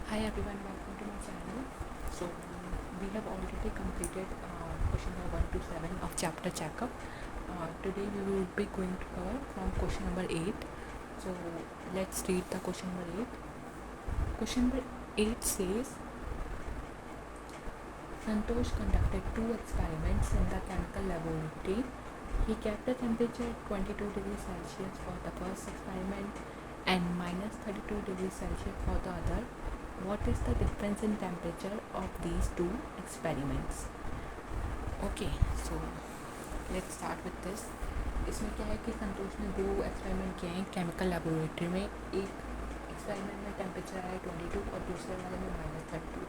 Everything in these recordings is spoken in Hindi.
Hi everyone, welcome to my channel. So we have already completed question number 1 to 7 of chapter checkup. Today we will be going to cover from question number 8. So let's read the question number 8. Question number 8 says Santosh conducted 2 experiments in the chemical laboratory. He kept the temperature at 22 degrees Celsius for the first experiment and minus 32 degrees Celsius for the other. What is the difference in temperature of these 2 experiments? Okay, so let's start with this. इसमें क्या है कि संतोष ने 2 एक्सपेरिमेंट किए हैं केमिकल लेबोरेटरी में. एक एक्सपेरिमेंट में टेम्परेचर आया 22 और दूसरे वाले में -32.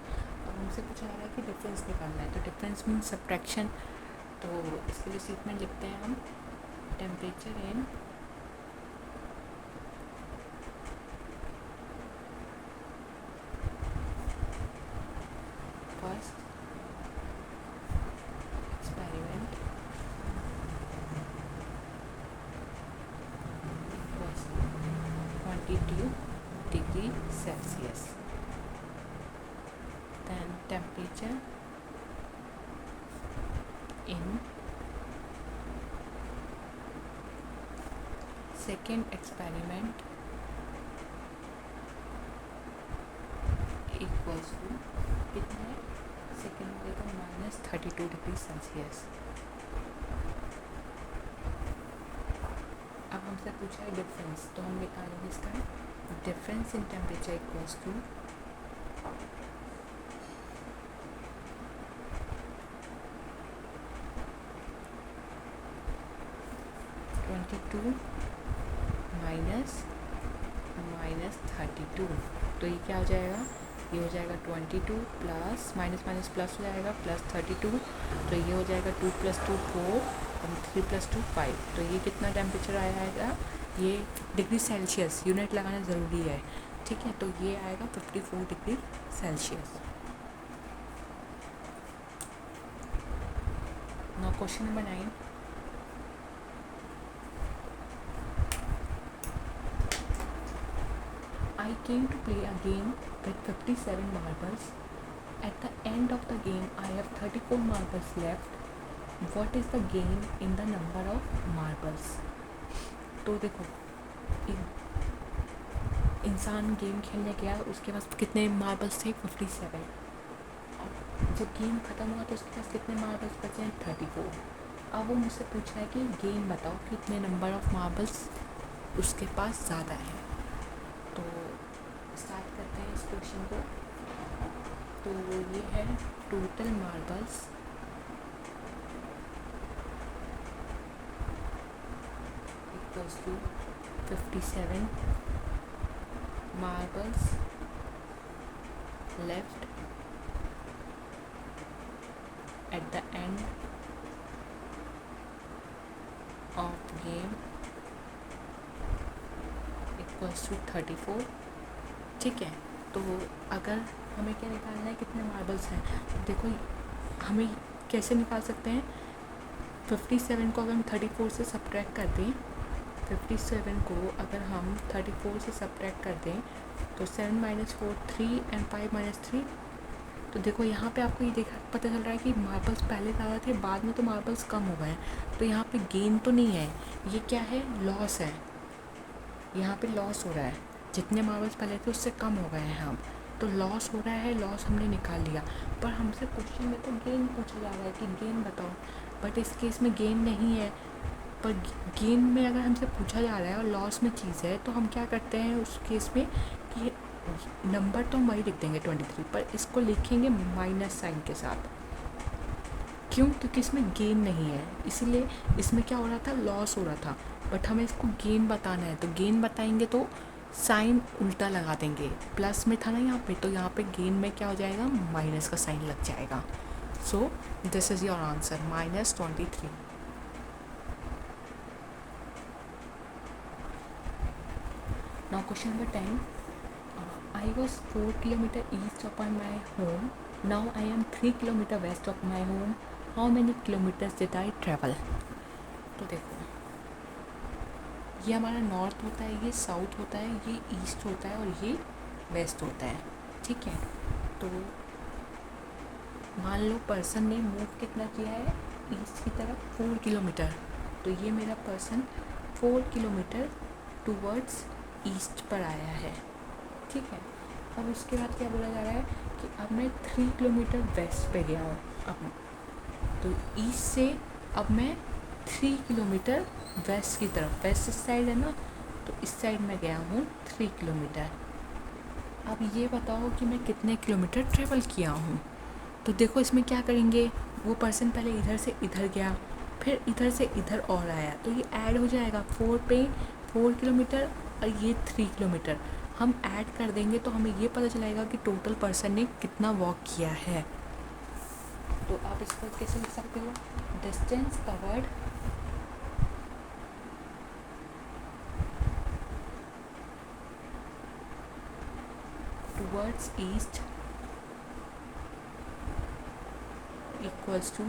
अब हमसे पूछा जा रहा है कि डिफरेंस निकालना है. तो डिफरेंस मीन सब्ट्रैक्शन. तो इसके लिए स्टेटमेंट लिखते हैं हम temperature in first experiment was 22 degree Celsius. Then temperature in second experiment equals to कितना है सेकेंड वाले का -32 डिग्री सेल्सियस. अब हमसे पूछा है डिफरेंस, तो हम निकालेंगे इसका difference in temperature equals to -22 minus 32. तो ये क्या हो जाएगा, ये हो जाएगा 22 प्लस माइनस माइनस प्लस हो जाएगा प्लस 32. तो ये हो जाएगा 2 + 2 4 और 3 + 2 5. तो ये कितना टेम्परेचर आएगा, ये डिग्री सेल्सियस यूनिट लगाना ज़रूरी है, ठीक है. तो ये आएगा 54 degree Celsius. Now question number 9. I came to play a game with 57 marbles. At the end of the game, I have 34 marbles left. What is the gain in the number of marbles? तो देखो, इंसान गेम खेलने गया, उसके पास कितने मार्बल्स थे 57. और जब गेम ख़त्म हुआ तो उसके पास कितने मार्बल्स बचे हैं 34. अब वो मुझसे पूछ रहा है कि गेम बताओ कितने नंबर ऑफ मार्बल्स उसके पास ज़्यादा है. तो स्टार्ट करते हैं इस क्वेश्चन को. तो ये है total marbles equals to 57 marbles left at the end of game equals to 34. ठीक है. तो अगर हमें क्या निकालना है, कितने मार्बल्स हैं. देखो हमें कैसे निकाल सकते हैं, 57 को अगर हम 34 से सब्ट्रैक्ट कर दें, 57 को अगर हम 34 से सब्ट्रैक्ट कर दें तो 7 - 4 3 एंड 5 - 3. तो देखो यहाँ पे आपको ये पता चल रहा है कि मार्बल्स पहले ज़्यादा थे, बाद में तो मार्बल्स कम हो गए हैं. तो यहाँ पे गेन तो नहीं है, ये क्या है, लॉस है. यहाँ पे लॉस हो रहा है, जितने मार्बल्स पहले थे उससे कम हो गए हैं हम. तो लॉस हो रहा है, लॉस हमने निकाल लिया. पर हमसे क्वेश्चन में तो गेन पूछा जा रहा है कि गेन बताओ, बट इस केस में गेन नहीं है. पर गेन में अगर हमसे पूछा जा रहा है और लॉस में चीज़ है, तो हम क्या करते हैं उस केस में कि नंबर तो हम वही लिख देंगे 23, पर इसको लिखेंगे माइनस साइन के साथ. क्यों, क्योंकि इसमें गेन नहीं है, इसीलिए इसमें क्या हो रहा था, लॉस हो रहा था. बट हमें इसको गेन बताना है, तो गेन बताएंगे तो साइन उल्टा लगा देंगे. प्लस में था ना यहाँ पे, तो यहाँ पे गेन में क्या हो जाएगा, माइनस का साइन लग जाएगा. So this is your answer -23. Now question number 10. I was 4 kilometers east of my home. Now I am 3 kilometers west of my home. How many kilometers did I travel? तो देखो, ये हमारा नॉर्थ होता है, ये साउथ होता है, ये ईस्ट होता है और ये वेस्ट होता है. ठीक है। तो मान लो पर्सन ने मूव कितना किया है ईस्ट की तरफ 4 किलोमीटर, तो ये मेरा पर्सन 4 किलोमीटर टूवर्ड्स ईस्ट पर आया है। ठीक है। अब उसके बाद क्या बोला जा रहा है कि अब मैं 3 किलोमीटर वेस्ट पे गया हूँ। अब तो ईस्ट से अब मैं 3 किलोमीटर वेस्ट की तरफ, वेस्ट इस साइड है ना, तो इस साइड में गया हूँ 3 किलोमीटर। अब ये बताओ कि मैं कितने किलोमीटर ट्रेवल किया हूँ। तो देखो इसमें क्या करेंगे, वो पर्सन पहले इधर से इधर गया, फिर इधर से इधर और आया, तो ये ऐड हो जाएगा 4 पे 4 किलोमीटर और ये 3 किलोमीटर हम ऐड कर देंगे, तो हमें ये पता चलेगा कि टोटल पर्सन ने कितना वॉक किया है। तो आप इसको कैसे लिख सकते हो, distance covered towards east equals to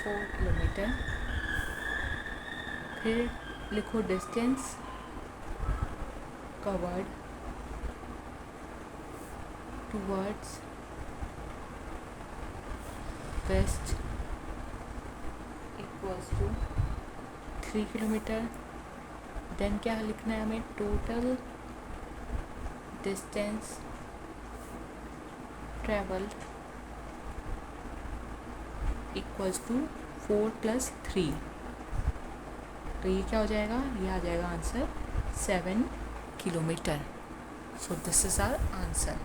4 kilometre. फिर लिखो distance covered towards west equals to 3 kilometre. Then क्या लिखना है हमें, total distance travelled equals to 4 + 3, तो ये क्या हो जाएगा, ये आ जाएगा answer 7 kilometre. So this is our answer.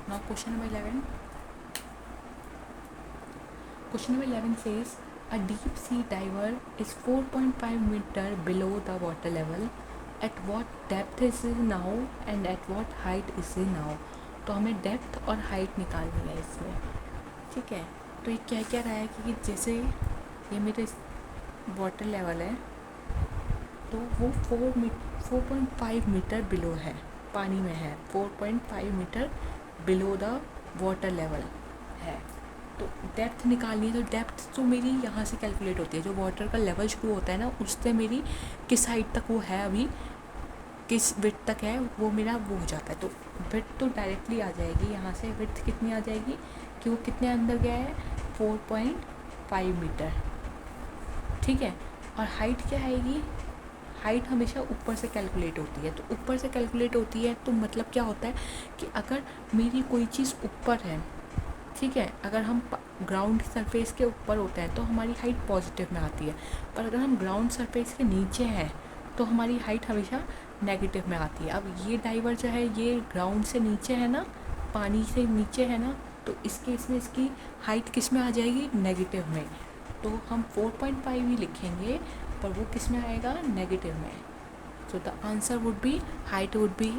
Now question number 11. Question number 11 says a deep sea diver is 4.5 meter below the water level. At what depth is it now and at what height is it now? तो हमें डेप्थ और हाइट निकालनी है इसमें। ठीक है। तो ये क्या क्या रहा है कि जैसे ये मेरे वाटर लेवल है, तो वो 4.5 मीटर बिलो है, पानी में है, 4.5 metre below the water level है। तो डेप्थ निकालनी है, तो डेप्थ तो मेरी यहाँ से कैलकुलेट होती है, जो वाटर का लेवल शुरू होता है ना, उससे मेरी किस हाइट तक वो है, अभी किस विड्थ तक है, वो मेरा वो हो जाता है। तो विड्थ तो डायरेक्टली आ जाएगी यहाँ से, विड्थ कितनी आ जाएगी कि वो कितने अंदर गया है, 4.5 मीटर। ठीक है। और हाइट क्या आएगी, हाइट हमेशा ऊपर से कैलकुलेट होती है, तो ऊपर से कैलकुलेट होती है तो मतलब क्या होता है कि अगर मेरी कोई चीज़ ऊपर है, ठीक है, अगर हम ग्राउंड सरफेस के ऊपर होते हैं तो हमारी हाइट पॉजिटिव में आती है, पर अगर हम ग्राउंड सरफेस के नीचे हैं तो हमारी हाइट हमेशा नेगेटिव में आती है। अब ये डाइवर जो है ये ग्राउंड से नीचे है ना, पानी से नीचे है ना, तो इस केस में इसकी हाइट किस में आ जाएगी, नेगेटिव में। तो हम 4.5 ही लिखेंगे, पर वो किस में आएगा, नेगेटिव में। So the answer would be, height would be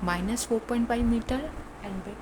-4.5 metre and width